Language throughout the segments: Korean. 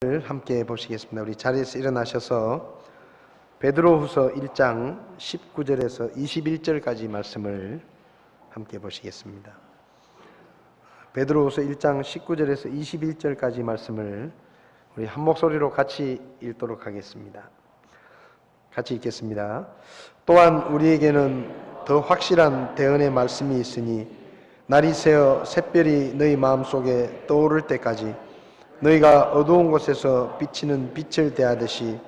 함께 보시겠습니다. 우리 자리에서 일어나셔서 베드로후서 1장 19절에서 21절까지 말씀을 함께 보시겠습니다. 베드로후서 1장 19절에서 21절까지 말씀을 우리 한 목소리로 같이 읽도록 하겠습니다. 같이 읽겠습니다. 또한 우리에게는 더 확실한 대언의 말씀이 있으니 날이 새어 샛별이 너희 마음속에 떠오를 때까지 너희가 어두운 곳에서 비치는 빛을 대하듯이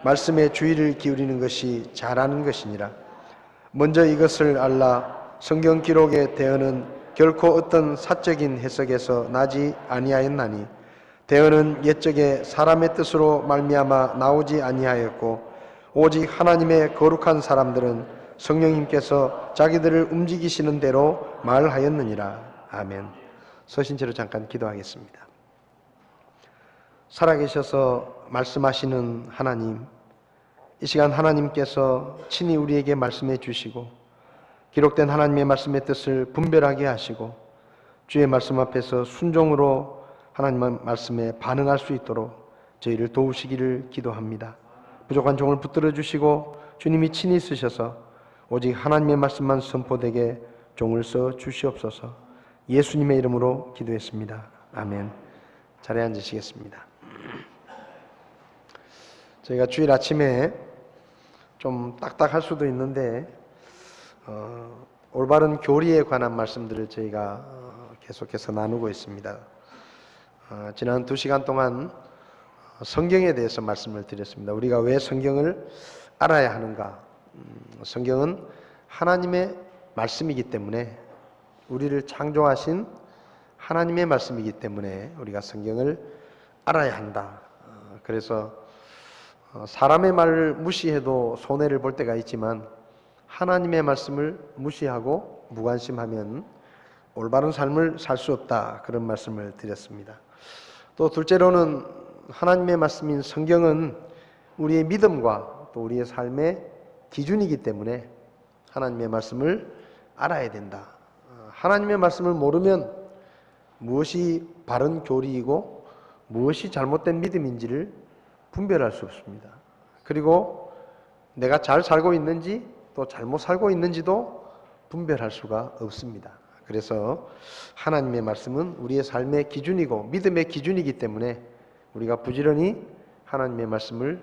말씀에 주의를 기울이는 것이 잘하는 것이니라. 먼저 이것을 알라. 성경 기록의 대언은 결코 어떤 사적인 해석에서 나지 아니하였나니 대언은 옛적에 사람의 뜻으로 말미암아 나오지 아니하였고 오직 하나님의 거룩한 사람들은 성령님께서 자기들을 움직이시는 대로 말하였느니라. 아멘. 서신 채로 잠깐 기도하겠습니다. 살아계셔서 말씀하시는 하나님, 이 시간 하나님께서 친히 우리에게 말씀해 주시고 기록된 하나님의 말씀의 뜻을 분별하게 하시고 주의 말씀 앞에서 순종으로 하나님의 말씀에 반응할 수 있도록 저희를 도우시기를 기도합니다. 부족한 종을 붙들어 주시고 주님이 친히 쓰셔서 오직 하나님의 말씀만 선포되게 종을 써 주시옵소서. 예수님의 이름으로 기도했습니다. 아멘. 자리에 앉으시겠습니다. 저희가 주일 아침에 좀 딱딱할 수도 있는데 올바른 교리에 관한 말씀들을 저희가 계속해서 나누고 있습니다. 지난 2시간 동안 성경에 대해서 말씀을 드렸습니다. 우리가 왜 성경을 알아야 하는가? 성경은 하나님의 말씀이기 때문에, 우리를 창조하신 하나님의 말씀이기 때문에 우리가 성경을 알아야 한다. 그래서 사람의 말을 무시해도 손해를 볼 때가 있지만 하나님의 말씀을 무시하고 무관심하면 올바른 삶을 살 수 없다, 그런 말씀을 드렸습니다. 또 둘째로는 하나님의 말씀인 성경은 우리의 믿음과 또 우리의 삶의 기준이기 때문에 하나님의 말씀을 알아야 된다. 하나님의 말씀을 모르면 무엇이 바른 교리이고 무엇이 잘못된 믿음인지를 분별할 수 없습니다. 그리고 내가 잘 살고 있는지 또 잘못 살고 있는지도 분별할 수가 없습니다. 그래서 하나님의 말씀은 우리의 삶의 기준이고 믿음의 기준이기 때문에 우리가 부지런히 하나님의 말씀을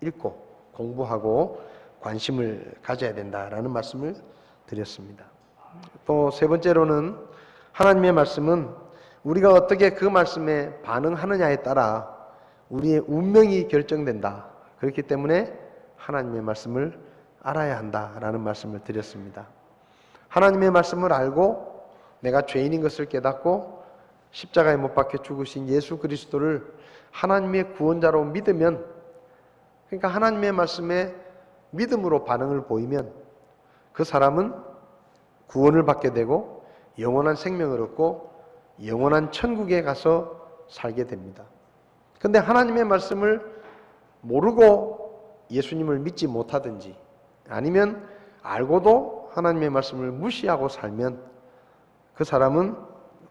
읽고 공부하고 관심을 가져야 된다라는 말씀을 드렸습니다. 또 세 번째로는 하나님의 말씀은 우리가 어떻게 그 말씀에 반응하느냐에 따라 우리의 운명이 결정된다. 그렇기 때문에 하나님의 말씀을 알아야 한다라는 말씀을 드렸습니다. 하나님의 말씀을 알고 내가 죄인인 것을 깨닫고 십자가에 못 박혀 죽으신 예수 그리스도를 하나님의 구원자로 믿으면, 그러니까 하나님의 말씀에 믿음으로 반응을 보이면 그 사람은 구원을 받게 되고 영원한 생명을 얻고 영원한 천국에 가서 살게 됩니다. 그런데 하나님의 말씀을 모르고 예수님을 믿지 못하든지 아니면 알고도 하나님의 말씀을 무시하고 살면 그 사람은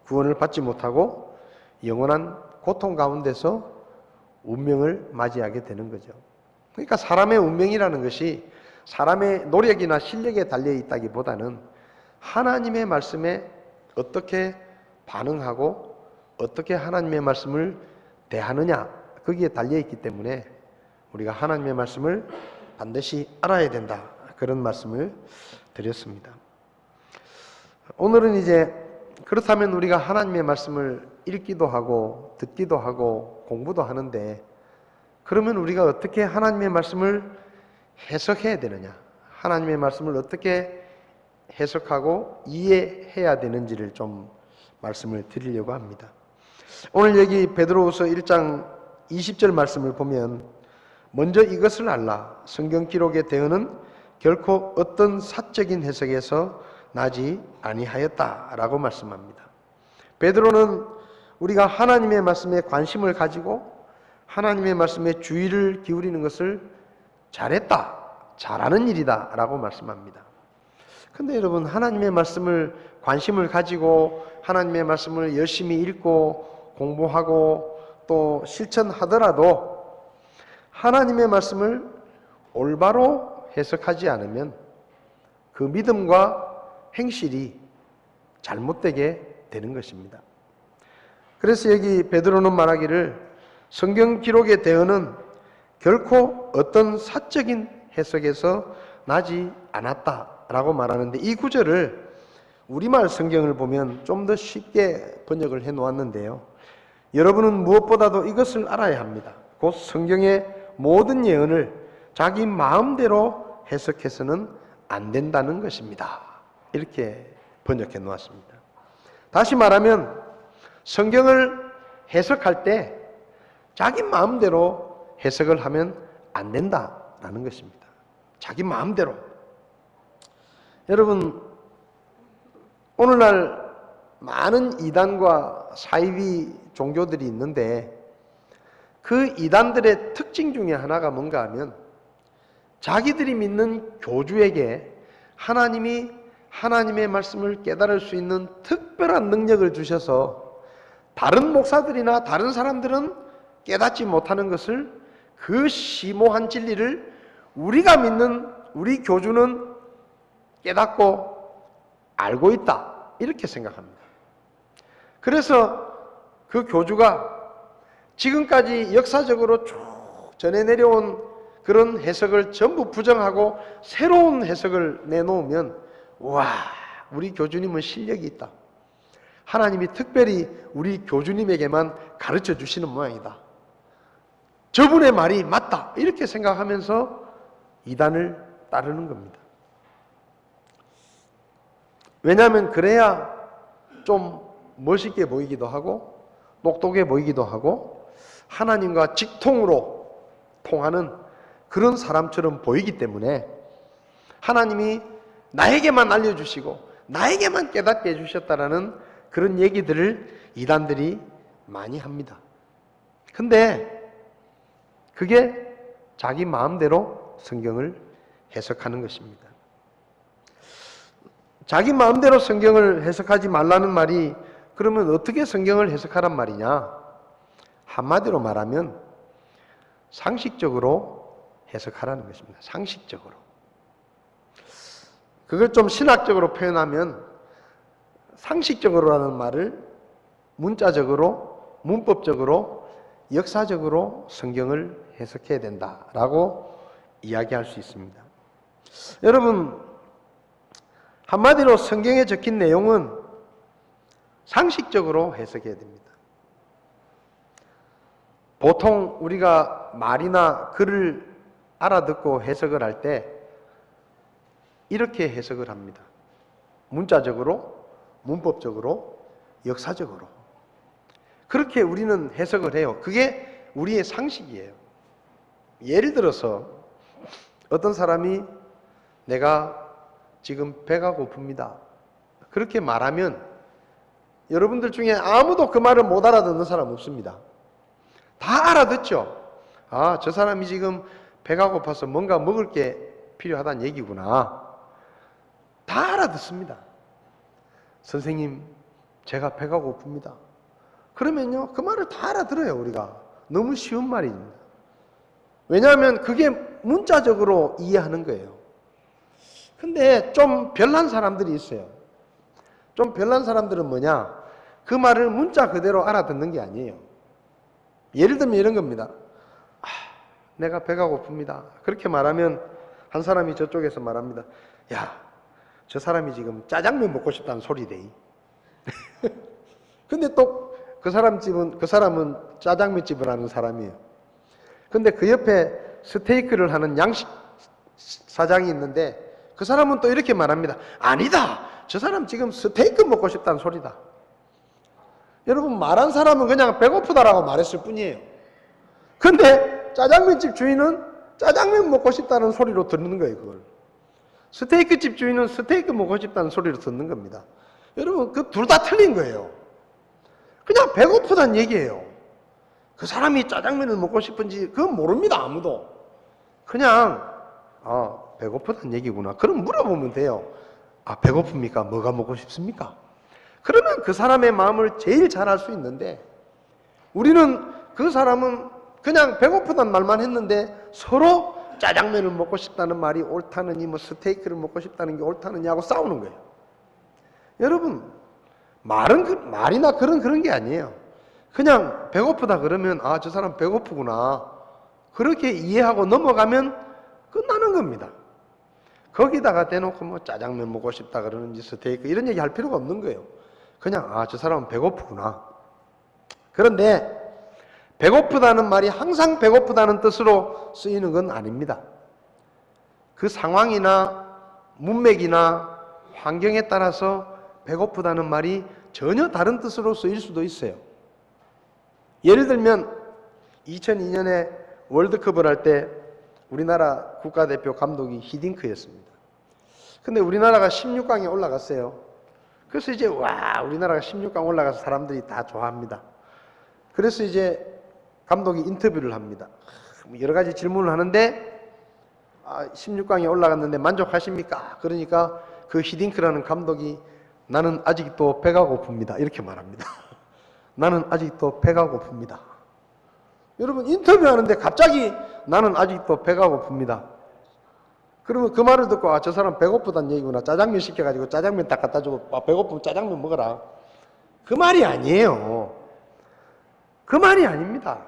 구원을 받지 못하고 영원한 고통 가운데서 운명을 맞이하게 되는 거죠. 그러니까 사람의 운명이라는 것이 사람의 노력이나 실력에 달려 있다기보다는 하나님의 말씀에 어떻게 반응하고 어떻게 하나님의 말씀을 대하느냐, 거기에 달려있기 때문에 우리가 하나님의 말씀을 반드시 알아야 된다, 그런 말씀을 드렸습니다. 오늘은 이제 그렇다면 우리가 하나님의 말씀을 읽기도 하고 듣기도 하고 공부도 하는데 그러면 우리가 어떻게 하나님의 말씀을 해석해야 되느냐, 하나님의 말씀을 어떻게 해석하고 이해해야 되는지를 좀 말씀을 드리려고 합니다. 오늘 여기 베드로후서 1장 20절 말씀을 보면 먼저 이것을 알라. 성경 기록의 대언은 결코 어떤 사적인 해석에서 나지 아니하였다라고 말씀합니다. 베드로는 우리가 하나님의 말씀에 관심을 가지고 하나님의 말씀에 주의를 기울이는 것을 잘했다, 잘하는 일이다 라고 말씀합니다. 근데 여러분, 하나님의 말씀을 관심을 가지고 하나님의 말씀을 열심히 읽고 공부하고 또 실천하더라도 하나님의 말씀을 올바로 해석하지 않으면 그 믿음과 행실이 잘못되게 되는 것입니다. 그래서 여기 베드로는 말하기를 성경 기록의 대언은 결코 어떤 사적인 해석에서 나지 않았다라고 말하는데, 이 구절을 우리말 성경을 보면 좀 더 쉽게 번역을 해 놓았는데요. 여러분은 무엇보다도 이것을 알아야 합니다. 곧 성경의 모든 예언을 자기 마음대로 해석해서는 안 된다는 것입니다. 이렇게 번역해 놓았습니다. 다시 말하면 성경을 해석할 때 자기 마음대로 해석을 하면 안 된다라는 것입니다. 자기 마음대로. 여러분, 오늘날 많은 이단과 사이비 종교들이 있는데 그 이단들의 특징 중에 하나가 뭔가 하면 자기들이 믿는 교주에게 하나님이 하나님의 말씀을 깨달을 수 있는 특별한 능력을 주셔서 다른 목사들이나 다른 사람들은 깨닫지 못하는 것을, 그 심오한 진리를 우리가 믿는 우리 교주는 깨닫고 알고 있다, 이렇게 생각합니다. 그래서 그 교주가 지금까지 역사적으로 쭉 전해 내려온 그런 해석을 전부 부정하고 새로운 해석을 내놓으면, 와, 우리 교주님은 실력이 있다, 하나님이 특별히 우리 교주님에게만 가르쳐 주시는 모양이다, 저분의 말이 맞다, 이렇게 생각하면서 이단을 따르는 겁니다. 왜냐하면 그래야 좀 멋있게 보이기도 하고 똑똑해 보이기도 하고 하나님과 직통으로 통하는 그런 사람처럼 보이기 때문에 하나님이 나에게만 알려주시고 나에게만 깨닫게 해주셨다라는 그런 얘기들을 이단들이 많이 합니다. 근데 그게 자기 마음대로 성경을 해석하는 것입니다. 자기 마음대로 성경을 해석하지 말라는 말이 그러면 어떻게 성경을 해석하란 말이냐? 한마디로 말하면 상식적으로 해석하라는 것입니다. 상식적으로. 그걸 좀 신학적으로 표현하면 상식적으로라는 말을 문자적으로, 문법적으로, 역사적으로 성경을 해석해야 된다라고 이야기할 수 있습니다. 여러분, 한마디로 성경에 적힌 내용은 상식적으로 해석해야 됩니다. 보통 우리가 말이나 글을 알아듣고 해석을 할 때 이렇게 해석을 합니다. 문자적으로, 문법적으로, 역사적으로. 그렇게 우리는 해석을 해요. 그게 우리의 상식이에요. 예를 들어서 어떤 사람이 내가 지금 배가 고픕니다, 그렇게 말하면 여러분들 중에 아무도 그 말을 못 알아듣는 사람 없습니다. 다 알아듣죠? 아, 저 사람이 지금 배가 고파서 뭔가 먹을 게 필요하다는 얘기구나. 다 알아듣습니다. 선생님, 제가 배가 고픕니다. 그러면요, 그 말을 다 알아들어요, 우리가. 너무 쉬운 말입니다. 왜냐하면 그게 문자적으로 이해하는 거예요. 근데 좀 별난 사람들이 있어요. 좀 별난 사람들은 뭐냐? 그 말을 문자 그대로 알아듣는 게 아니에요. 예를 들면 이런 겁니다. 아, 내가 배가 고픕니다. 그렇게 말하면 한 사람이 저쪽에서 말합니다. 야, 저 사람이 지금 짜장면 먹고 싶다는 소리래. 근데 또 그 사람은 짜장면집을 하는 사람이에요. 근데 그 옆에 스테이크를 하는 양식 사장이 있는데 그 사람은 또 이렇게 말합니다. 아니다, 저 사람 지금 스테이크 먹고 싶다는 소리다. 여러분, 말한 사람은 그냥 배고프다라고 말했을 뿐이에요. 근데 짜장면집 주인은 짜장면 먹고 싶다는 소리로 듣는 거예요, 그걸. 스테이크집 주인은 스테이크 먹고 싶다는 소리로 듣는 겁니다. 여러분, 그 둘 다 틀린 거예요. 그냥 배고프다는 얘기예요. 그 사람이 짜장면을 먹고 싶은지 그건 모릅니다, 아무도. 그냥 배고프다는 얘기구나. 그럼 물어보면 돼요. 아, 배고픕니까? 뭐가 먹고 싶습니까? 그러면 그 사람의 마음을 제일 잘 알 수 있는데, 우리는 그 사람은 그냥 배고프단 말만 했는데 서로 짜장면을 먹고 싶다는 말이 옳다느니 뭐 스테이크를 먹고 싶다는 게 옳다느니 하고 싸우는 거예요. 여러분, 말이나 그런 게 아니에요. 그냥 배고프다 그러면 아, 저 사람 배고프구나, 그렇게 이해하고 넘어가면 끝나는 겁니다. 거기다가 대놓고 뭐 짜장면 먹고 싶다 그러는지 스테이크 이런 얘기 할 필요가 없는 거예요. 그냥 아, 저 사람은 배고프구나. 그런데 배고프다는 말이 항상 배고프다는 뜻으로 쓰이는 건 아닙니다. 그 상황이나 문맥이나 환경에 따라서 배고프다는 말이 전혀 다른 뜻으로 쓰일 수도 있어요. 예를 들면 2002년에 월드컵을 할 때 우리나라 국가대표 감독이 히딩크였습니다. 근데 우리나라가 16강에 올라갔어요. 그래서 이제 와, 우리나라가 16강 올라가서 사람들이 다 좋아합니다. 그래서 이제 감독이 인터뷰를 합니다. 여러 가지 질문을 하는데 16강에 올라갔는데 만족하십니까? 그러니까 그 히딩크라는 감독이 나는 아직도 배가 고픕니다, 이렇게 말합니다. 나는 아직도 배가 고픕니다. 여러분, 인터뷰하는데 갑자기 나는 아직도 배가 고픕니다. 그러면 그 말을 듣고 아, 저 사람 배고프다는 얘기구나. 짜장면 시켜가지고 짜장면 딱 갖다 주고 배고프면 짜장면 먹어라. 그 말이 아니에요. 그 말이 아닙니다.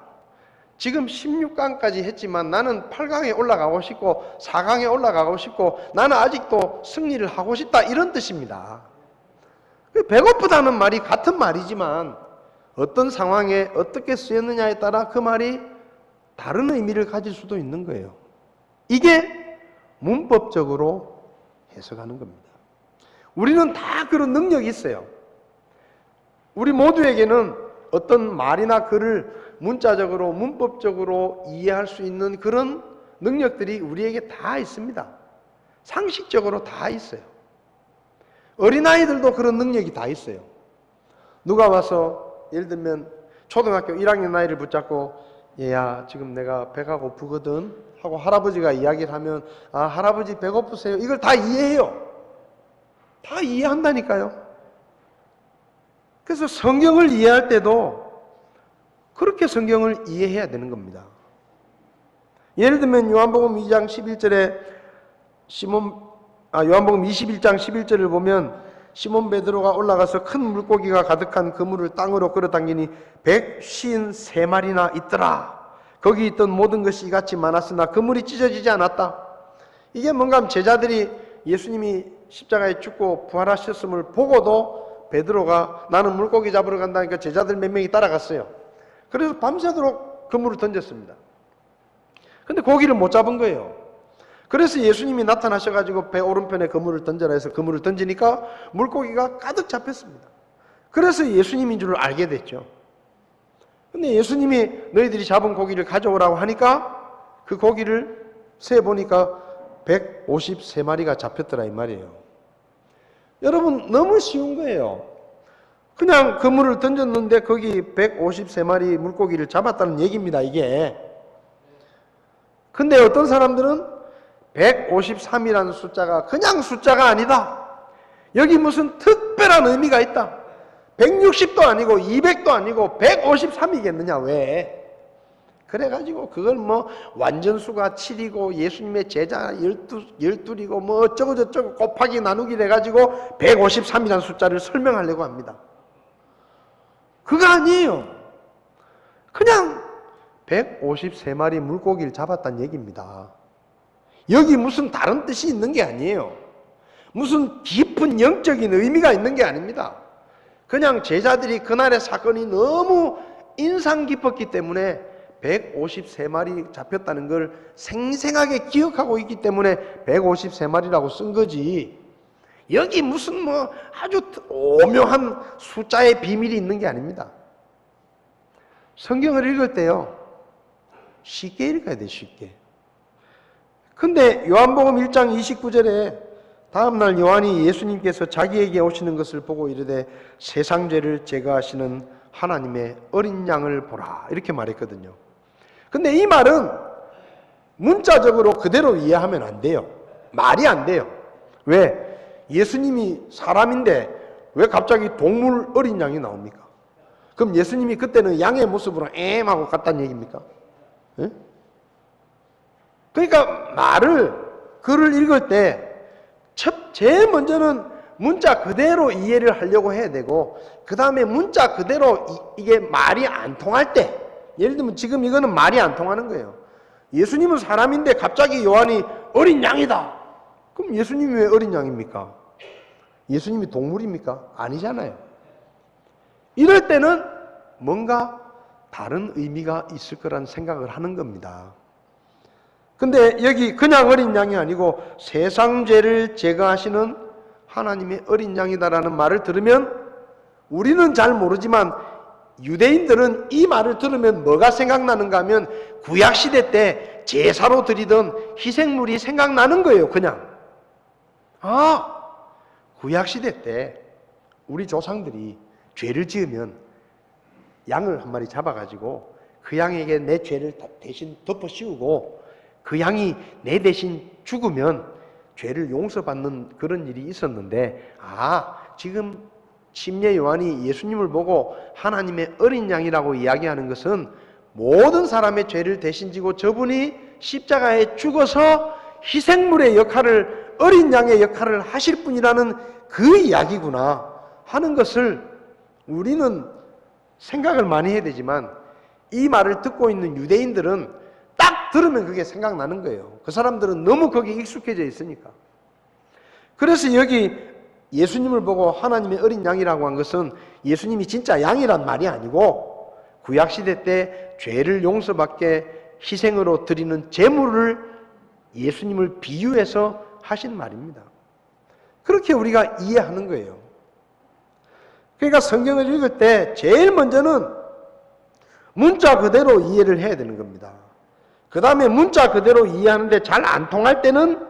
지금 16강까지 했지만 나는 8강에 올라가고 싶고 4강에 올라가고 싶고 나는 아직도 승리를 하고 싶다, 이런 뜻입니다. 배고프다는 말이 같은 말이지만 어떤 상황에 어떻게 쓰였느냐에 따라 그 말이 다른 의미를 가질 수도 있는 거예요. 이게 문법적으로 해석하는 겁니다. 우리는 다 그런 능력이 있어요. 우리 모두에게는 어떤 말이나 글을 문자적으로 문법적으로 이해할 수 있는 그런 능력들이 우리에게 다 있습니다. 상식적으로 다 있어요. 어린아이들도 그런 능력이 다 있어요. 누가 와서 예를 들면 초등학교 1학년 아이를 붙잡고 얘야, 지금 내가 배가 고프거든 하고 할아버지가 이야기를 하면 아, 할아버지 배고프세요, 이걸 다 이해해요. 다 이해한다니까요. 그래서 성경을 이해할 때도 그렇게 성경을 이해해야 되는 겁니다. 예를 들면 요한복음 2장 11절에 요한복음 21장 11절을 보면 시몬 베드로가 올라가서 큰 물고기가 가득한 그물을 땅으로 끌어당기니 153마리나 있더라. 거기 있던 모든 것이 이같이 많았으나 그물이 찢어지지 않았다. 이게 뭔가 하면 제자들이 예수님이 십자가에 죽고 부활하셨음을 보고도 베드로가 나는 물고기 잡으러 간다니까 제자들 몇 명이 따라갔어요. 그래서 밤새도록 그물을 던졌습니다. 근데 고기를 못 잡은 거예요. 그래서 예수님이 나타나셔가지고 배 오른편에 그물을 던져라 해서 그물을 던지니까 물고기가 가득 잡혔습니다. 그래서 예수님인 줄 알게 됐죠. 근데 예수님이 너희들이 잡은 고기를 가져오라고 하니까 그 고기를 세보니까 153마리가 잡혔더라, 이 말이에요. 여러분, 너무 쉬운 거예요. 그냥 그물을 던졌는데 거기 153마리 물고기를 잡았다는 얘기입니다, 이게. 근데 어떤 사람들은 153이라는 숫자가 그냥 숫자가 아니다, 여기 무슨 특별한 의미가 있다, 160도 아니고 200도 아니고 153이겠느냐, 왜? 그래가지고 그걸 뭐 완전수가 7이고 예수님의 제자 12이고 뭐 어쩌고 저쩌고 곱하기 나누기 해가지고 153이라는 숫자를 설명하려고 합니다. 그거 아니에요. 그냥 153마리 물고기를 잡았다는 얘기입니다. 여기 무슨 다른 뜻이 있는 게 아니에요. 무슨 깊은 영적인 의미가 있는 게 아닙니다. 그냥 제자들이 그날의 사건이 너무 인상 깊었기 때문에 153마리 잡혔다는 걸 생생하게 기억하고 있기 때문에 153마리라고 쓴 거지, 여기 무슨 뭐 아주 오묘한 숫자의 비밀이 있는 게 아닙니다. 성경을 읽을 때요, 쉽게 읽어야 돼요, 쉽게. 근데 요한복음 1장 29절에 다음날 요한이 예수님께서 자기에게 오시는 것을 보고 이르되 세상 죄를 제거하시는 하나님의 어린 양을 보라, 이렇게 말했거든요. 근데 이 말은 문자적으로 그대로 이해하면 안 돼요. 말이 안 돼요. 왜? 예수님이 사람인데 왜 갑자기 동물 어린 양이 나옵니까? 그럼 예수님이 그때는 양의 모습으로 하고 갔다는 얘기입니까? 예? 그러니까 글을 읽을 때 제일 먼저는 문자 그대로 이해를 하려고 해야 되고, 그 다음에 문자 그대로 이게 말이 안 통할 때, 예를 들면 지금 이거는 말이 안 통하는 거예요. 예수님은 사람인데 갑자기 요한이 어린 양이다. 그럼 예수님이 왜 어린 양입니까? 예수님이 동물입니까? 아니잖아요. 이럴 때는 뭔가 다른 의미가 있을 거란 생각을 하는 겁니다. 근데 여기 그냥 어린 양이 아니고 세상 죄를 제거하시는 하나님의 어린 양이다라는 말을 들으면 우리는 잘 모르지만 유대인들은 이 말을 들으면 뭐가 생각나는가 하면 구약시대 때 제사로 드리던 희생물이 생각나는 거예요. 그냥 구약시대 때 우리 조상들이 죄를 지으면 양을 한 마리 잡아가지고 그 양에게 내 죄를 대신 덮어 씌우고 그 양이 내 대신 죽으면 죄를 용서받는 그런 일이 있었는데, 지금 침례 요한이 예수님을 보고 하나님의 어린 양이라고 이야기하는 것은 모든 사람의 죄를 대신 지고 저분이 십자가에 죽어서 희생물의 역할을, 어린 양의 역할을 하실 분이라는 그 이야기구나 하는 것을 우리는 생각을 많이 해야 되지만, 이 말을 듣고 있는 유대인들은 딱 들으면 그게 생각나는 거예요. 그 사람들은 너무 거기에 익숙해져 있으니까. 그래서 여기 예수님을 보고 하나님의 어린 양이라고 한 것은 예수님이 진짜 양이란 말이 아니고 구약시대 때 죄를 용서받게 희생으로 드리는 제물을 예수님을 비유해서 하신 말입니다. 그렇게 우리가 이해하는 거예요. 그러니까 성경을 읽을 때 제일 먼저는 문자 그대로 이해를 해야 되는 겁니다. 그 다음에 문자 그대로 이해하는데 잘 안 통할 때는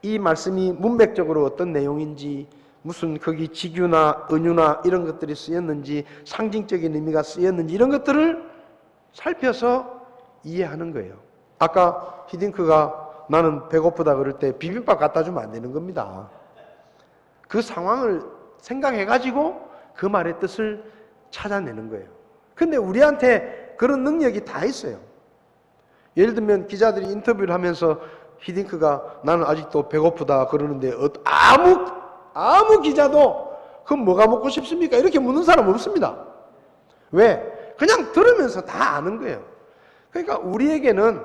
이 말씀이 문맥적으로 어떤 내용인지, 무슨 거기 직유나 은유나 이런 것들이 쓰였는지, 상징적인 의미가 쓰였는지 이런 것들을 살펴서 이해하는 거예요. 아까 히딩크가 나는 배고프다 그럴 때 비빔밥 갖다 주면 안 되는 겁니다. 그 상황을 생각해가지고 그 말의 뜻을 찾아내는 거예요. 근데 우리한테 그런 능력이 다 있어요. 예를 들면 기자들이 인터뷰를 하면서 히딩크가 나는 아직도 배고프다 그러는데 아무 기자도 그럼 뭐가 먹고 싶습니까? 이렇게 묻는 사람 없습니다. 왜? 그냥 들으면서 다 아는 거예요. 그러니까 우리에게는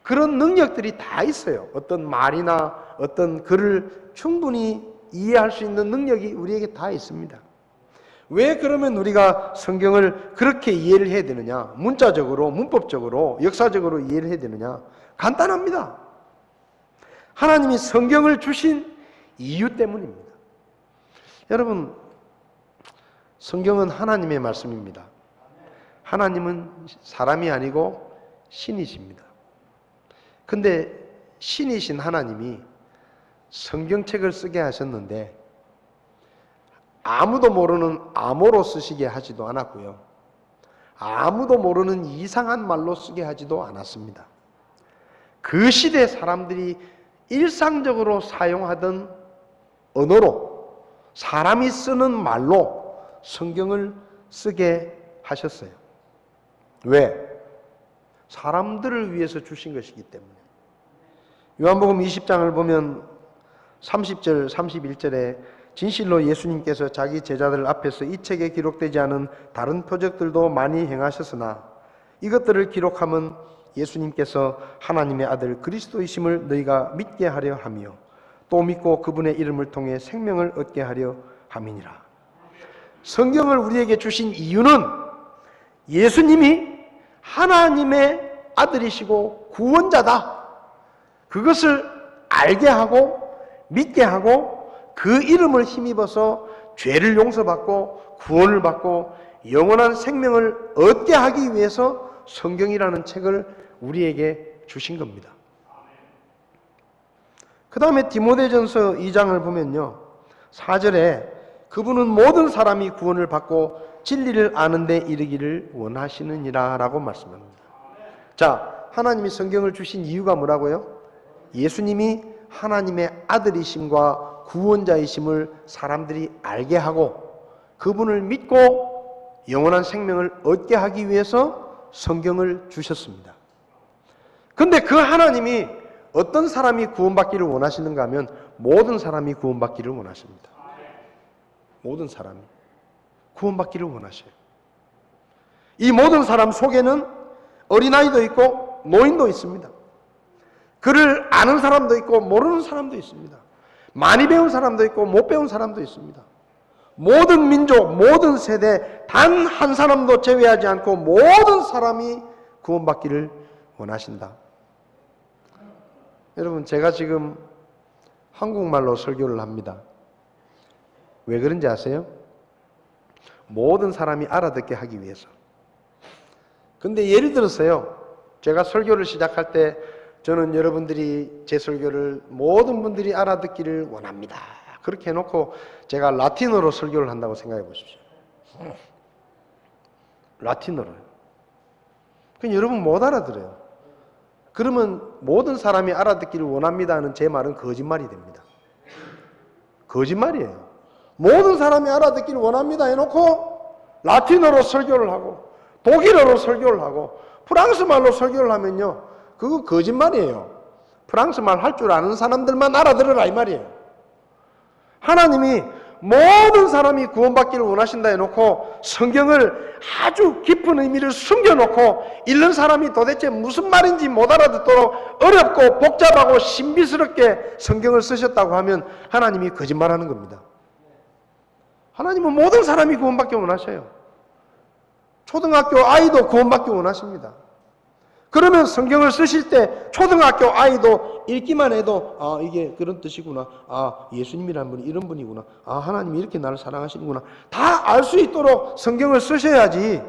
그런 능력들이 다 있어요. 어떤 말이나 어떤 글을 충분히 이해할 수 있는 능력이 우리에게 다 있습니다. 왜 그러면 우리가 성경을 그렇게 이해를 해야 되느냐? 문자적으로, 문법적으로, 역사적으로 이해를 해야 되느냐? 간단합니다. 하나님이 성경을 주신 이유 때문입니다. 여러분, 성경은 하나님의 말씀입니다. 하나님은 사람이 아니고 신이십니다. 근데 신이신 하나님이 성경책을 쓰게 하셨는데 아무도 모르는 암호로 쓰시게 하지도 않았고요. 아무도 모르는 이상한 말로 쓰게 하지도 않았습니다. 그 시대 사람들이 일상적으로 사용하던 언어로, 사람이 쓰는 말로 성경을 쓰게 하셨어요. 왜? 사람들을 위해서 주신 것이기 때문에. 요한복음 20장을 보면 30절, 31절에 진실로 예수님께서 자기 제자들 앞에서 이 책에 기록되지 않은 다른 표적들도 많이 행하셨으나 이것들을 기록함은 예수님께서 하나님의 아들 그리스도이심을 너희가 믿게 하려 하며 또 믿고 그분의 이름을 통해 생명을 얻게 하려 함이니라. 성경을 우리에게 주신 이유는 예수님이 하나님의 아들이시고 구원자다. 그것을 알게 하고 믿게 하고 그 이름을 힘입어서 죄를 용서받고 구원을 받고 영원한 생명을 얻게 하기 위해서 성경이라는 책을 우리에게 주신 겁니다. 그 다음에 디모데전서 2장을 보면요, 4절에 그분은 모든 사람이 구원을 받고 진리를 아는 데 이르기를 원하시느니라 라고 말씀합니다. 자, 하나님이 성경을 주신 이유가 뭐라고요? 예수님이 하나님의 아들이심과 구원자이심을 사람들이 알게 하고 그분을 믿고 영원한 생명을 얻게 하기 위해서 성경을 주셨습니다. 근데 그 하나님이 어떤 사람이 구원받기를 원하시는가 하면 모든 사람이 구원받기를 원하십니다. 모든 사람이 구원받기를 원하셔요. 이 모든 사람 속에는 어린아이도 있고 노인도 있습니다. 그를 아는 사람도 있고 모르는 사람도 있습니다. 많이 배운 사람도 있고 못 배운 사람도 있습니다. 모든 민족, 모든 세대 단 한 사람도 제외하지 않고 모든 사람이 구원받기를 원하신다. 여러분, 제가 지금 한국말로 설교를 합니다. 왜 그런지 아세요? 모든 사람이 알아듣게 하기 위해서. 근데 예를 들어서요, 제가 설교를 시작할 때 저는 여러분들이 제 설교를 모든 분들이 알아듣기를 원합니다. 그렇게 해놓고 제가 라틴어로 설교를 한다고 생각해 보십시오. 라틴어로요. 그럼 여러분 못 알아들어요. 그러면 모든 사람이 알아듣기를 원합니다 하는 제 말은 거짓말이 됩니다. 거짓말이에요. 모든 사람이 알아듣기를 원합니다 해놓고 라틴어로 설교를 하고 독일어로 설교를 하고 프랑스 말로 설교를 하면요, 그거 거짓말이에요. 프랑스 말 할 줄 아는 사람들만 알아들으라 이 말이에요. 하나님이 모든 사람이 구원받기를 원하신다 해놓고 성경을 아주 깊은 의미를 숨겨놓고 읽는 사람이 도대체 무슨 말인지 못 알아듣도록 어렵고 복잡하고 신비스럽게 성경을 쓰셨다고 하면 하나님이 거짓말하는 겁니다. 하나님은 모든 사람이 구원받기 원하셔요. 초등학교 아이도 구원받기 원하십니다. 그러면 성경을 쓰실 때 초등학교 아이도 읽기만 해도 아, 이게 그런 뜻이구나. 아, 예수님이라는 분이 이런 분이구나. 아, 하나님이 이렇게 나를 사랑하시는구나. 다 알 수 있도록 성경을 쓰셔야지.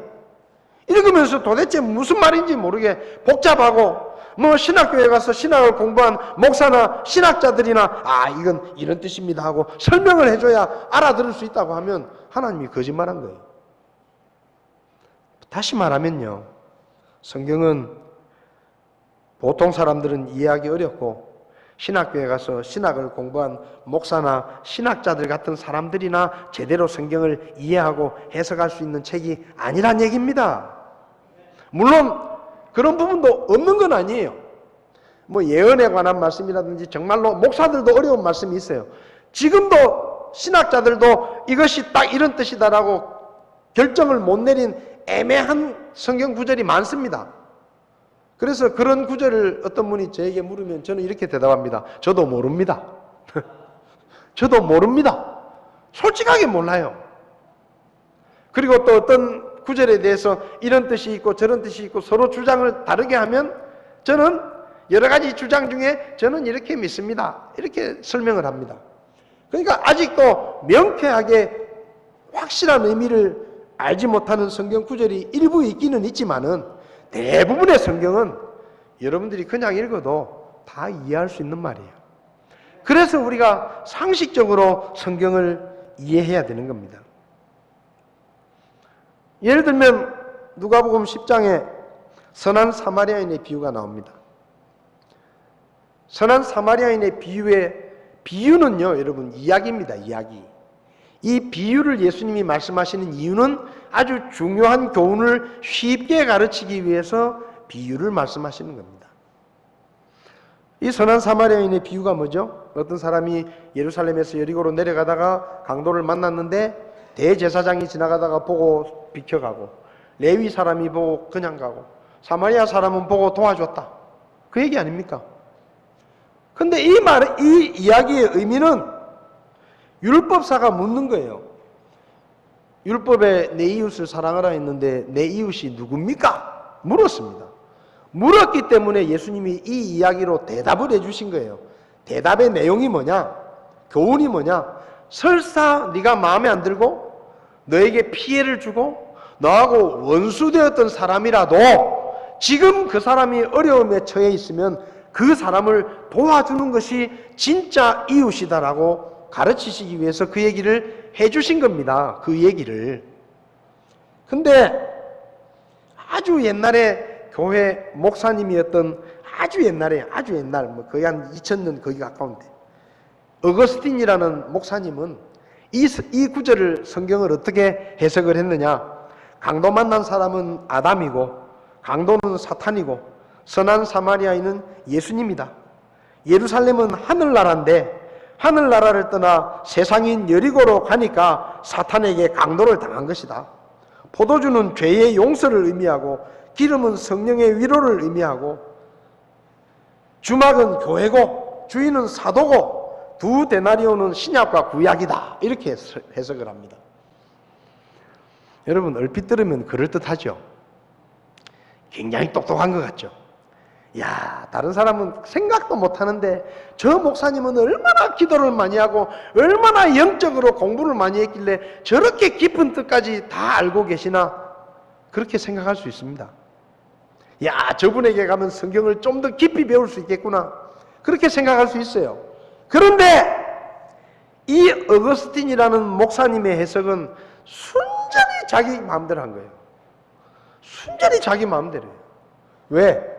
읽으면서 도대체 무슨 말인지 모르게 복잡하고 뭐 신학교에 가서 신학을 공부한 목사나 신학자들이나 아, 이건 이런 뜻입니다 하고 설명을 해줘야 알아들을 수 있다고 하면 하나님이 거짓말한 거예요. 다시 말하면요, 성경은 보통 사람들은 이해하기 어렵고 신학교에 가서 신학을 공부한 목사나 신학자들 같은 사람들이나 제대로 성경을 이해하고 해석할 수 있는 책이 아니란 얘기입니다. 물론 그런 부분도 없는 건 아니에요. 뭐 예언에 관한 말씀이라든지 정말로 목사들도 어려운 말씀이 있어요. 지금도 신학자들도 이것이 딱 이런 뜻이다라고 결정을 못 내린 애매한 성경 구절이 많습니다. 그래서 그런 구절을 어떤 분이 저에게 물으면 저는 이렇게 대답합니다. 저도 모릅니다. 저도 모릅니다. 솔직하게 몰라요. 그리고 또 어떤 구절에 대해서 이런 뜻이 있고 저런 뜻이 있고 서로 주장을 다르게 하면 저는 여러 가지 주장 중에 저는 이렇게 믿습니다. 이렇게 설명을 합니다. 그러니까 아직도 명쾌하게 확실한 의미를 알지 못하는 성경 구절이 일부 있기는 있지만은 대부분의 성경은 여러분들이 그냥 읽어도 다 이해할 수 있는 말이에요. 그래서 우리가 상식적으로 성경을 이해해야 되는 겁니다. 예를 들면 누가복음 10장에 선한 사마리아인의 비유가 나옵니다. 선한 사마리아인의 비유는요, 여러분, 이야기입니다. 이야기. 이 비유를 예수님이 말씀하시는 이유는 아주 중요한 교훈을 쉽게 가르치기 위해서 비유를 말씀하시는 겁니다. 이 선한 사마리아인의 비유가 뭐죠? 어떤 사람이 예루살렘에서 여리고로 내려가다가 강도를 만났는데 대제사장이 지나가다가 보고 비켜가고 레위 사람이 보고 그냥 가고 사마리아 사람은 보고 도와줬다. 그 얘기 아닙니까? 근데 이 이야기의 의미는 율법사가 묻는 거예요. 율법에 내 이웃을 사랑하라 했는데 내 이웃이 누굽니까? 물었습니다. 물었기 때문에 예수님이 이 이야기로 대답을 해주신 거예요. 대답의 내용이 뭐냐? 교훈이 뭐냐? 설사 네가 마음에 안 들고 너에게 피해를 주고 너하고 원수되었던 사람이라도 지금 그 사람이 어려움에 처해 있으면 그 사람을 도와주는 것이 진짜 이웃이다라고 가르치시기 위해서 그 얘기를 해주신 겁니다. 그 얘기를. 근데 아주 옛날에 교회 목사님이었던 아주 옛날, 뭐 거의 한 2000년 거기 가까운데 어거스틴이라는 목사님은 이 구절을 성경을 어떻게 해석을 했느냐? 강도 만난 사람은 아담이고 강도는 사탄이고 선한 사마리아인은 예수님이다. 예루살렘은 하늘나라인데 하늘나라를 떠나 세상인 여리고로 가니까 사탄에게 강도를 당한 것이다. 포도주는 죄의 용서를 의미하고 기름은 성령의 위로를 의미하고 주막은 교회고 주인은 사도고 두 데나리오는 신약과 구약이다. 이렇게 해석을 합니다. 여러분 얼핏 들으면 그럴듯하죠. 굉장히 똑똑한 것 같죠. 야, 다른 사람은 생각도 못하는데 저 목사님은 얼마나 기도를 많이 하고 얼마나 영적으로 공부를 많이 했길래 저렇게 깊은 뜻까지 다 알고 계시나, 그렇게 생각할 수 있습니다. 야, 저분에게 가면 성경을 좀 더 깊이 배울 수 있겠구나, 그렇게 생각할 수 있어요. 그런데 이 어거스틴이라는 목사님의 해석은 순전히 자기 마음대로 한 거예요. 순전히 자기 마음대로예요. 왜?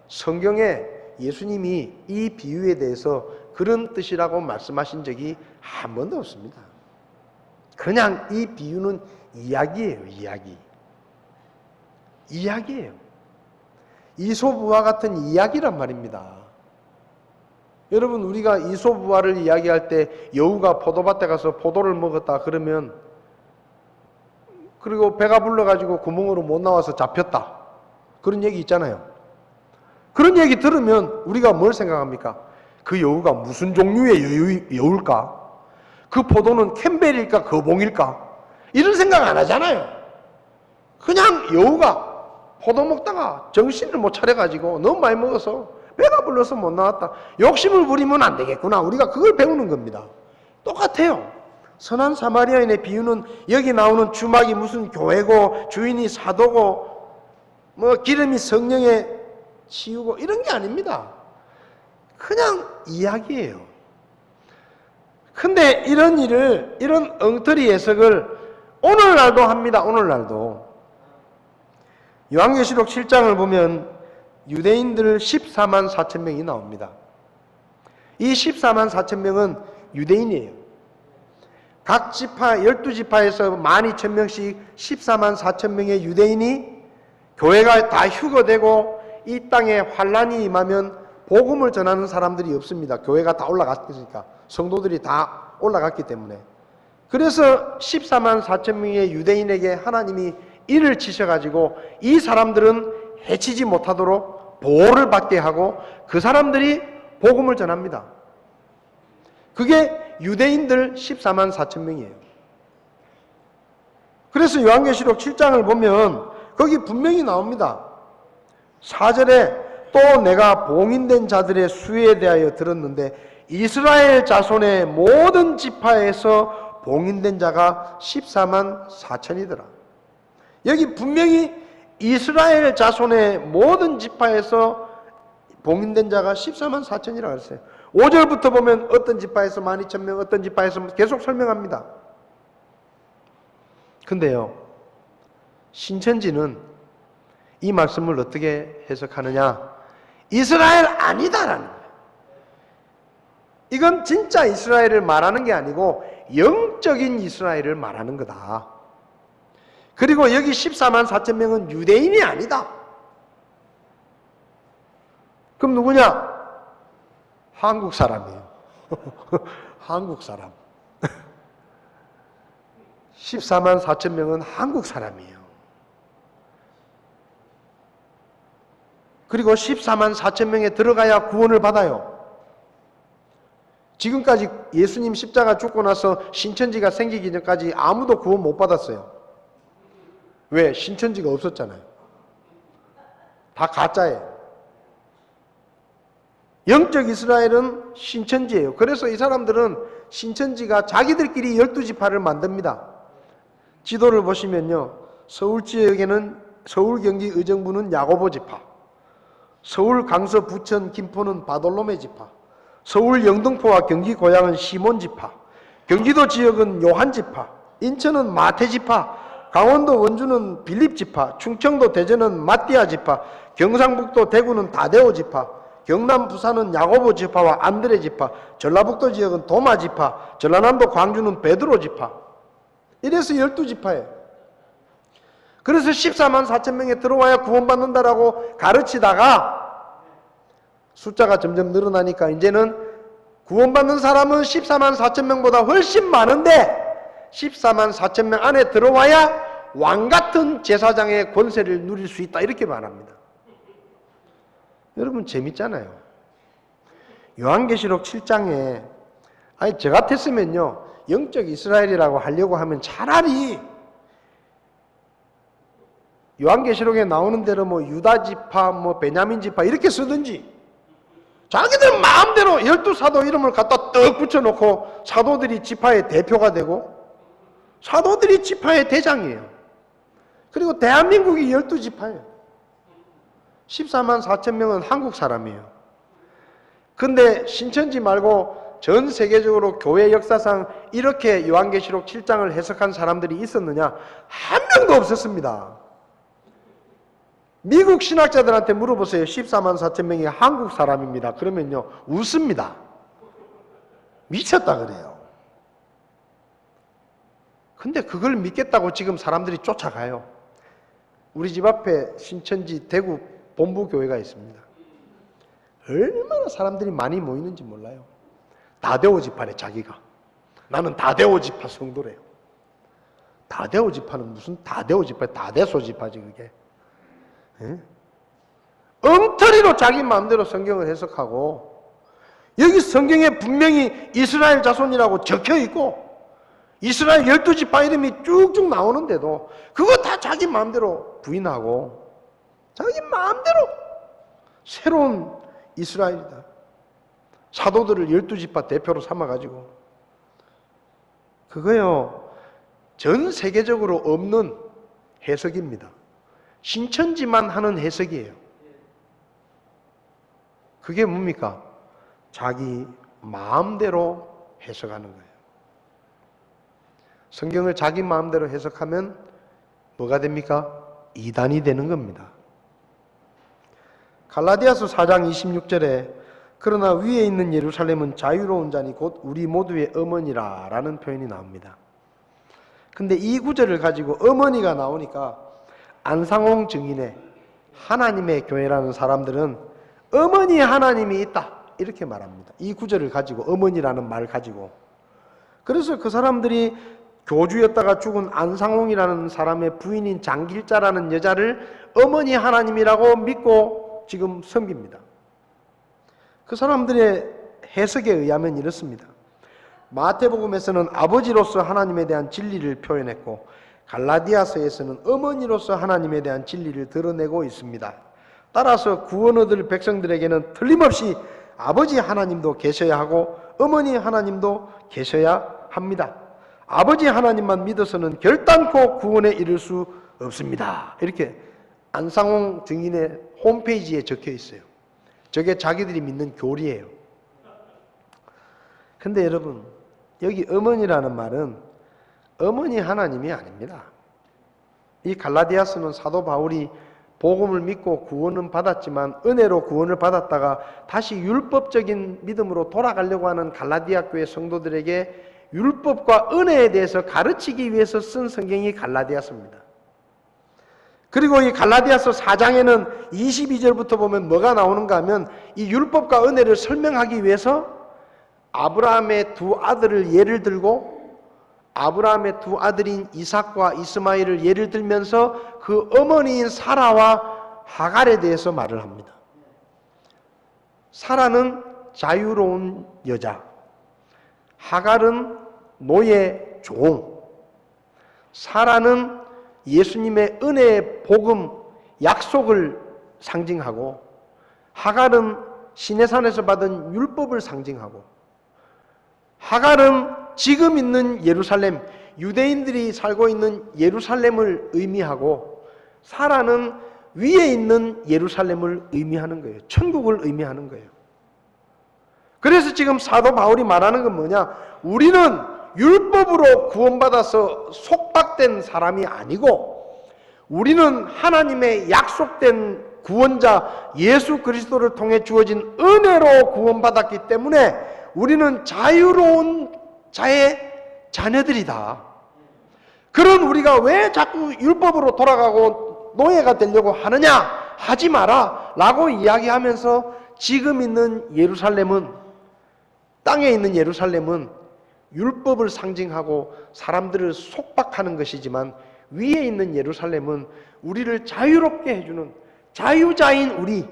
성경에 예수님이 이 비유에 대해서 그런 뜻이라고 말씀하신 적이 한 번도 없습니다. 그냥 이 비유는 이야기예요. 이야기예요. 이솝우화 같은 이야기란 말입니다. 여러분, 우리가 이솝우화를 이야기할 때 여우가 포도밭에 가서 포도를 먹었다 그러면, 그리고 배가 불러가지고 구멍으로 못 나와서 잡혔다, 그런 얘기 있잖아요. 그런 얘기 들으면 우리가 뭘 생각합니까? 그 여우가 무슨 종류의 여우일까? 그 포도는 캠벨일까 거봉일까? 이런 생각 안 하잖아요. 그냥 여우가 포도 먹다가 정신을 못 차려가지고 너무 많이 먹어서 배가 불러서 못 나왔다, 욕심을 부리면 안 되겠구나, 우리가 그걸 배우는 겁니다. 똑같아요. 선한 사마리아인의 비유는 여기 나오는 주막이 무슨 교회고 주인이 사도고 뭐 기름이 성령에 치우고 이런 게 아닙니다. 그냥 이야기예요. 근데 이런 일을, 이런 엉터리 해석을 오늘날도 합니다. 오늘날도. 요한계시록 7장을 보면 유대인들 14만 4천 명이 나옵니다. 이 14만 4천 명은 유대인이에요. 각 지파, 12지파에서 12,000명씩 14만 4천 명의 유대인이 교회가 다 휴거되고 이 땅에 환란이 임하면 복음을 전하는 사람들이 없습니다. 교회가 다 올라갔으니까, 성도들이 다 올라갔기 때문에. 그래서 14만 4천 명의 유대인에게 하나님이 일을 치셔가지고 이 사람들은 해치지 못하도록 보호를 받게 하고 그 사람들이 복음을 전합니다. 그게 유대인들 14만 4천 명이에요. 그래서 요한계시록 7장을 보면 거기 분명히 나옵니다. 4절에 또 내가 봉인된 자들의 수에 대하여 들었는데 이스라엘 자손의 모든 지파에서 봉인된 자가 14만 4천이더라. 여기 분명히 이스라엘 자손의 모든 지파에서 봉인된 자가 14만 4천이라고 했어요. 5절부터 보면 어떤 지파에서 12,000명, 어떤 지파에서 계속 설명합니다. 근데요, 신천지는 이 말씀을 어떻게 해석하느냐? 이스라엘 아니다라는 거예요. 이건 진짜 이스라엘을 말하는 게 아니고 영적인 이스라엘을 말하는 거다. 그리고 여기 14만 4천 명은 유대인이 아니다. 그럼 누구냐? 한국 사람이에요. 한국 사람. 14만 4천 명은 한국 사람이에요. 그리고 14만 4천 명에 들어가야 구원을 받아요. 지금까지 예수님 십자가 죽고 나서 신천지가 생기기 전까지 아무도 구원 못 받았어요. 왜? 신천지가 없었잖아요. 다 가짜예요. 영적 이스라엘은 신천지예요. 그래서 이 사람들은 신천지가 자기들끼리 12지파를 만듭니다. 지도를 보시면요, 서울 지역에는 서울 경기 의정부는 야고보 지파, 서울 강서 부천 김포는 바돌로메 지파, 서울 영등포와 경기 고양은 시몬 지파, 경기도 지역은 요한 지파, 인천은 마태 지파, 강원도 원주는 빌립 지파, 충청도 대전은 마띠아 지파, 경상북도 대구는 다데오 지파, 경남 부산은 야고보 지파와 안드레 지파, 전라북도 지역은 도마 지파, 전라남도 광주는 베드로 지파. 이래서 12지파예요. 그래서 14만 4천 명에 들어와야 구원받는다라고 가르치다가 숫자가 점점 늘어나니까 이제는 구원받는 사람은 14만 4천 명보다 훨씬 많은데 14만 4천 명 안에 들어와야 왕같은 제사장의 권세를 누릴 수 있다, 이렇게 말합니다. 여러분 재밌잖아요. 요한계시록 7장에 아니 저 같았으면요 영적 이스라엘이라고 하려고 하면 차라리 요한계시록에 나오는 대로 뭐 유다 지파, 뭐 베냐민 지파 이렇게 쓰든지, 자기들 마음대로 12사도 이름을 갖다 떡 붙여놓고 사도들이 지파의 대표가 되고 사도들이 지파의 대장이에요. 그리고 대한민국이 12지파예요. 14만 4천 명은 한국 사람이에요. 근데 신천지 말고 전 세계적으로 교회 역사상 이렇게 요한계시록 7장을 해석한 사람들이 있었느냐? 한 명도 없었습니다. 미국 신학자들한테 물어보세요. 14만 4천 명이 한국 사람입니다. 그러면요 웃습니다. 미쳤다 그래요. 근데 그걸 믿겠다고 지금 사람들이 쫓아가요. 우리 집 앞에 신천지 대구 본부교회가 있습니다. 얼마나 사람들이 많이 모이는지 몰라요. 다데오 지파래 자기가. 나는 다데오 지파 성도래요. 다데오 지파는 무슨 다데오 지파, 다데소 지파지 그게. 예? 엉터리로 자기 마음대로 성경을 해석하고, 여기 성경에 분명히 이스라엘 자손이라고 적혀있고 이스라엘 12지파 이름이 쭉쭉 나오는데도 그거 다 자기 마음대로 부인하고 자기 마음대로 새로운 이스라엘이다, 사도들을 12지파 대표로 삼아가지고, 그거요 전 세계적으로 없는 해석입니다. 신천지만 하는 해석이에요. 그게 뭡니까? 자기 마음대로 해석하는 거예요. 성경을 자기 마음대로 해석하면 뭐가 됩니까? 이단이 되는 겁니다. 갈라디아서 4장 26절에 그러나 위에 있는 예루살렘은 자유로운 자니 곧 우리 모두의 어머니라 라는 표현이 나옵니다. 근데 이 구절을 가지고 어머니가 나오니까 안상홍 증인의 하나님의 교회라는 사람들은 어머니 하나님이 있다 이렇게 말합니다. 이 구절을 가지고, 어머니라는 말 가지고. 그래서 그 사람들이 교주였다가 죽은 안상홍이라는 사람의 부인인 장길자라는 여자를 어머니 하나님이라고 믿고 지금 섬깁니다. 그 사람들의 해석에 의하면 이렇습니다. 마태복음에서는 아버지로서 하나님에 대한 진리를 표현했고 갈라디아서에서는 어머니로서 하나님에 대한 진리를 드러내고 있습니다. 따라서 구원 얻을 백성들에게는 틀림없이 아버지 하나님도 계셔야 하고 어머니 하나님도 계셔야 합니다. 아버지 하나님만 믿어서는 결단코 구원에 이를 수 없습니다. 이렇게 안상홍 증인의 홈페이지에 적혀 있어요. 저게 자기들이 믿는 교리예요. 근데 여러분, 여기 어머니라는 말은 어머니 하나님이 아닙니다. 이 갈라디아서는 사도 바울이 복음을 믿고 구원은 받았지만 은혜로 구원을 받았다가 다시 율법적인 믿음으로 돌아가려고 하는 갈라디아 교회 성도들에게 율법과 은혜에 대해서 가르치기 위해서 쓴 성경이 갈라디아서입니다. 그리고 이 갈라디아서 4장에는 22절부터 보면 뭐가 나오는가 하면 이 율법과 은혜를 설명하기 위해서 아브라함의 두 아들을 예를 들고 아브라함의 두 아들인 이삭과 이스마엘을 예를 들면서 그 어머니인 사라와 하갈에 대해서 말을 합니다. 사라는 자유로운 여자, 하갈은 노예 종, 사라는 예수님의 은혜의 복음 약속을 상징하고 하갈은 시내산에서 받은 율법을 상징하고 하갈은 지금 있는 예루살렘, 유대인들이 살고 있는 예루살렘을 의미하고 사라는 위에 있는 예루살렘을 의미하는 거예요. 천국을 의미하는 거예요. 그래서 지금 사도 바울이 말하는 건 뭐냐? 우리는 율법으로 구원받아서 속박된 사람이 아니고 우리는 하나님의 약속된 구원자 예수 그리스도를 통해 주어진 은혜로 구원받았기 때문에 우리는 자유로운 자의 자녀들이다. 그런 우리가 왜 자꾸 율법으로 돌아가고 노예가 되려고 하느냐? 하지 마라 라고 이야기하면서 지금 있는 예루살렘은, 땅에 있는 예루살렘은 율법을 상징하고 사람들을 속박하는 것이지만, 위에 있는 예루살렘은 우리를 자유롭게 해주는 자유자인 우리,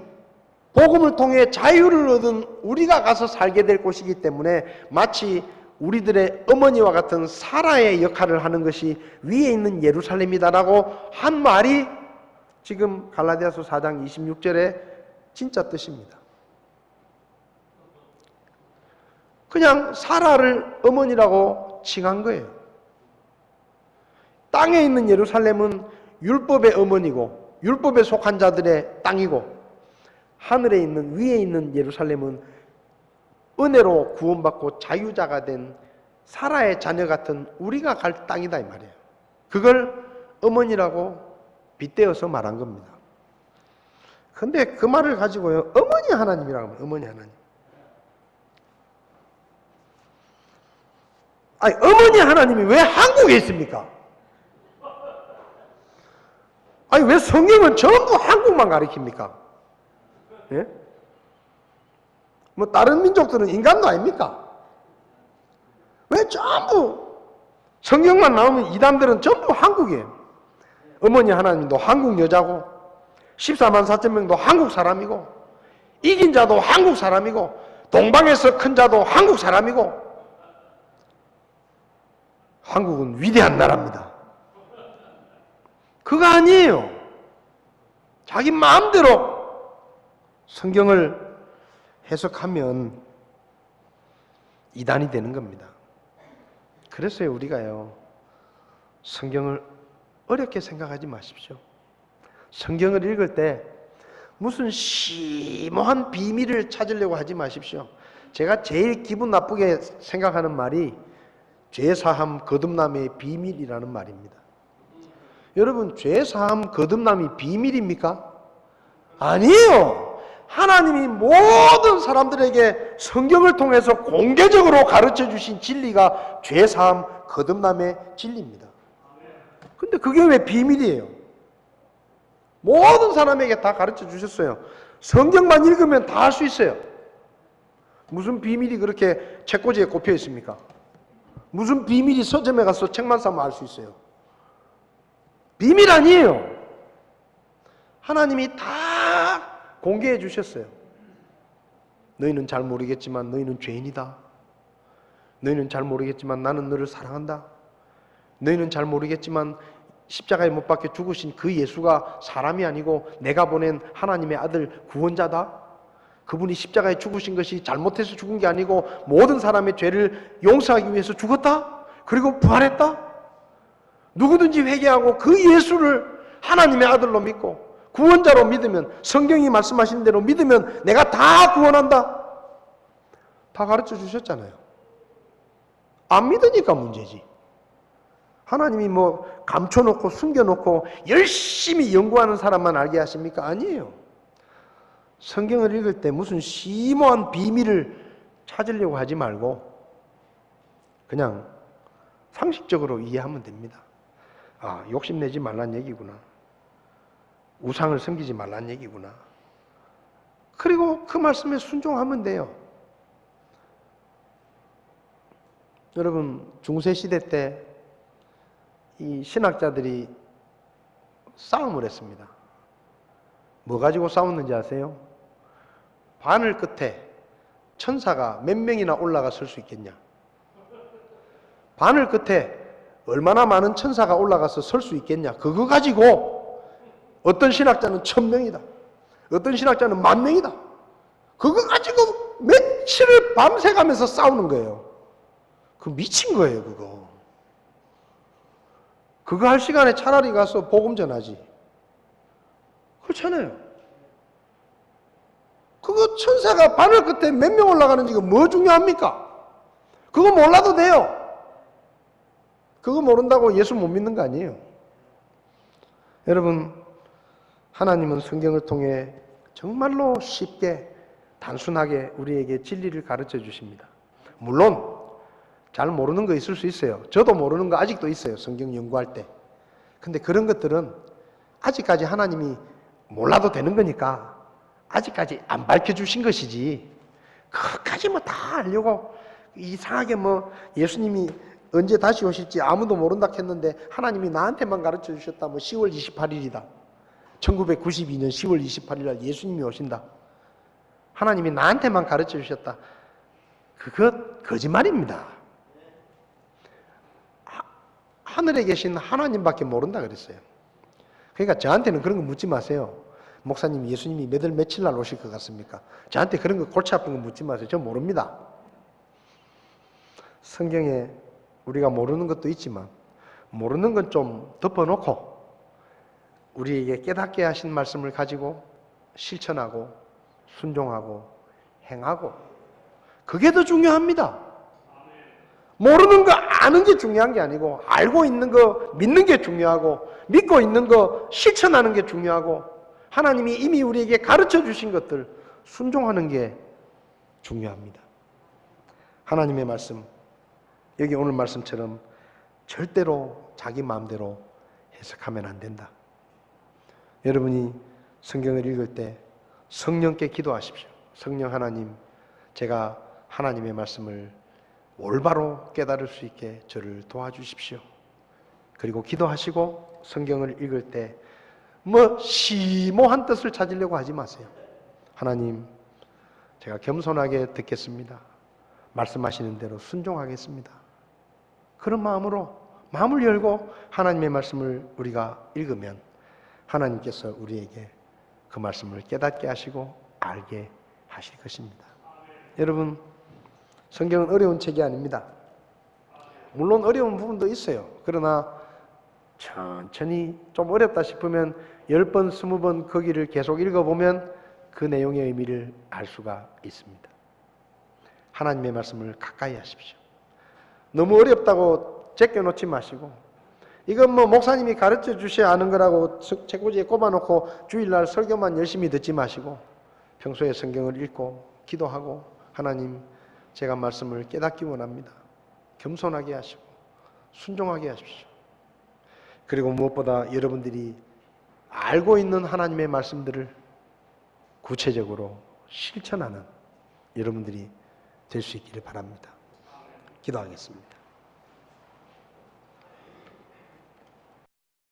복음을 통해 자유를 얻은 우리가 가서 살게 될 곳이기 때문에 마치 우리들의 어머니와 같은 사라의 역할을 하는 것이 위에 있는 예루살렘이다라고 한 말이 지금 갈라디아서 4장 26절의 진짜 뜻입니다. 그냥 사라를 어머니라고 칭한 거예요. 땅에 있는 예루살렘은 율법의 어머니고 율법에 속한 자들의 땅이고, 하늘에 있는, 위에 있는 예루살렘은 은혜로 구원받고 자유자가 된 사라의 자녀 같은 우리가 갈 땅이다 이 말이에요. 그걸 어머니라고 빗대어서 말한 겁니다. 근데 그 말을 가지고요, 어머니 하나님이라고 합니다. 어머니 하나님. 아니, 어머니 하나님이 왜 한국에 있습니까? 아니, 왜 성경은 전부 한국만 가리킵니까? 예? 뭐 다른 민족들은 인간도 아닙니까? 왜 전부 성경만 나오면 이단들은 전부 한국이에요. 어머니 하나님도 한국 여자고 14만 4천 명도 한국 사람이고 이긴 자도 한국 사람이고 동방에서 큰 자도 한국 사람이고, 한국은 위대한 나라입니다. 그거 아니에요. 자기 마음대로 성경을 해석하면 이단이 되는 겁니다. 그래서요, 우리가요, 성경을 어렵게 생각하지 마십시오. 성경을 읽을 때 무슨 심오한 비밀을 찾으려고 하지 마십시오. 제가 제일 기분 나쁘게 생각하는 말이 죄사함 거듭남의 비밀이라는 말입니다. 여러분, 죄사함 거듭남이 비밀입니까? 아니에요. 하나님이 모든 사람들에게 성경을 통해서 공개적으로 가르쳐 주신 진리가 죄사함 거듭남의 진리입니다. 근데 그게 왜 비밀이에요? 모든 사람에게 다 가르쳐 주셨어요. 성경만 읽으면 다 할 수 있어요. 무슨 비밀이 그렇게 책꽂이에 꼽혀 있습니까? 무슨 비밀이 서점에 가서 책만 사면 알 수 있어요? 비밀 아니에요. 하나님이 다 공개해 주셨어요. 너희는 잘 모르겠지만 너희는 죄인이다. 너희는 잘 모르겠지만 나는 너를 사랑한다. 너희는 잘 모르겠지만 십자가에 못 박혀 죽으신 그 예수가 사람이 아니고 내가 보낸 하나님의 아들 구원자다. 그분이 십자가에 죽으신 것이 잘못해서 죽은 게 아니고 모든 사람의 죄를 용서하기 위해서 죽었다. 그리고 부활했다. 누구든지 회개하고 그 예수를 하나님의 아들로 믿고 구원자로 믿으면, 성경이 말씀하신 대로 믿으면 내가 다 구원한다. 다 가르쳐 주셨잖아요. 안 믿으니까 문제지. 하나님이 뭐 감춰놓고 숨겨놓고 열심히 연구하는 사람만 알게 하십니까? 아니에요. 성경을 읽을 때 무슨 심오한 비밀을 찾으려고 하지 말고 그냥 상식적으로 이해하면 됩니다. 아, 욕심내지 말란 얘기구나. 우상을 섬기지 말란 얘기구나. 그리고 그 말씀에 순종하면 돼요. 여러분, 중세시대 때 이 신학자들이 싸움을 했습니다. 뭐 가지고 싸웠는지 아세요? 바늘 끝에 천사가 몇 명이나 올라가 설 수 있겠냐? 바늘 끝에 얼마나 많은 천사가 올라가서 설 수 있겠냐? 그거 가지고 어떤 신학자는 1000명이다. 어떤 신학자는 10,000명이다. 그거 가지고 며칠을 밤새 가면서 싸우는 거예요. 그 미친 거예요, 그거. 그거 할 시간에 차라리 가서 복음 전하지. 그렇잖아요. 그거 천사가 바늘 끝에 몇 명 올라가는지가 뭐 중요합니까? 그거 몰라도 돼요. 그거 모른다고 예수 못 믿는 거 아니에요. 여러분, 하나님은 성경을 통해 정말로 쉽게 단순하게 우리에게 진리를 가르쳐 주십니다. 물론 잘 모르는 거 있을 수 있어요. 저도 모르는 거 아직도 있어요. 성경 연구할 때. 근데 그런 것들은 아직까지 하나님이 몰라도 되는 거니까 아직까지 안 밝혀주신 것이지, 그것까지 뭐 다 알려고 이상하게 뭐 예수님이 언제 다시 오실지 아무도 모른다 했는데 하나님이 나한테만 가르쳐 주셨다. 뭐 10월 28일이다. 1992년 10월 28일 날 예수님이 오신다. 하나님이 나한테만 가르쳐 주셨다. 그것 거짓말입니다. 하늘에 계신 하나님밖에 모른다 그랬어요. 그러니까 저한테는 그런 거 묻지 마세요. 목사님, 예수님이 몇 월 며칠 날 오실 것 같습니까? 저한테 그런 거 골치 아픈 거 묻지 마세요. 저 모릅니다. 성경에 우리가 모르는 것도 있지만 모르는 건 좀 덮어놓고 우리에게 깨닫게 하신 말씀을 가지고 실천하고 순종하고 행하고, 그게 더 중요합니다. 모르는 거 아는 게 중요한 게 아니고 알고 있는 거 믿는 게 중요하고 믿고 있는 거 실천하는 게 중요하고 하나님이 이미 우리에게 가르쳐 주신 것들 순종하는 게 중요합니다. 하나님의 말씀, 여기 오늘 말씀처럼 절대로 자기 마음대로 해석하면 안 된다. 여러분이 성경을 읽을 때 성령께 기도하십시오. 성령 하나님, 제가 하나님의 말씀을 올바로 깨달을 수 있게 저를 도와주십시오. 그리고 기도하시고 성경을 읽을 때 뭐 심오한 뜻을 찾으려고 하지 마세요. 하나님, 제가 겸손하게 듣겠습니다. 말씀하시는 대로 순종하겠습니다. 그런 마음으로 마음을 열고 하나님의 말씀을 우리가 읽으면 하나님께서 우리에게 그 말씀을 깨닫게 하시고 알게 하실 것입니다. 여러분, 성경은 어려운 책이 아닙니다. 물론 어려운 부분도 있어요. 그러나 천천히 좀 어렵다 싶으면 10번, 20번 거기를 계속 읽어보면 그 내용의 의미를 알 수가 있습니다. 하나님의 말씀을 가까이 하십시오. 너무 어렵다고 제껴놓지 마시고, 이건 뭐 목사님이 가르쳐 주셔야 아는 거라고 책꽂이에 꼽아놓고 주일날 설교만 열심히 듣지 마시고 평소에 성경을 읽고 기도하고, 하나님, 제가 말씀을 깨닫기 원합니다. 겸손하게 하시고 순종하게 하십시오. 그리고 무엇보다 여러분들이 알고 있는 하나님의 말씀들을 구체적으로 실천하는 여러분들이 될 수 있기를 바랍니다. 기도하겠습니다.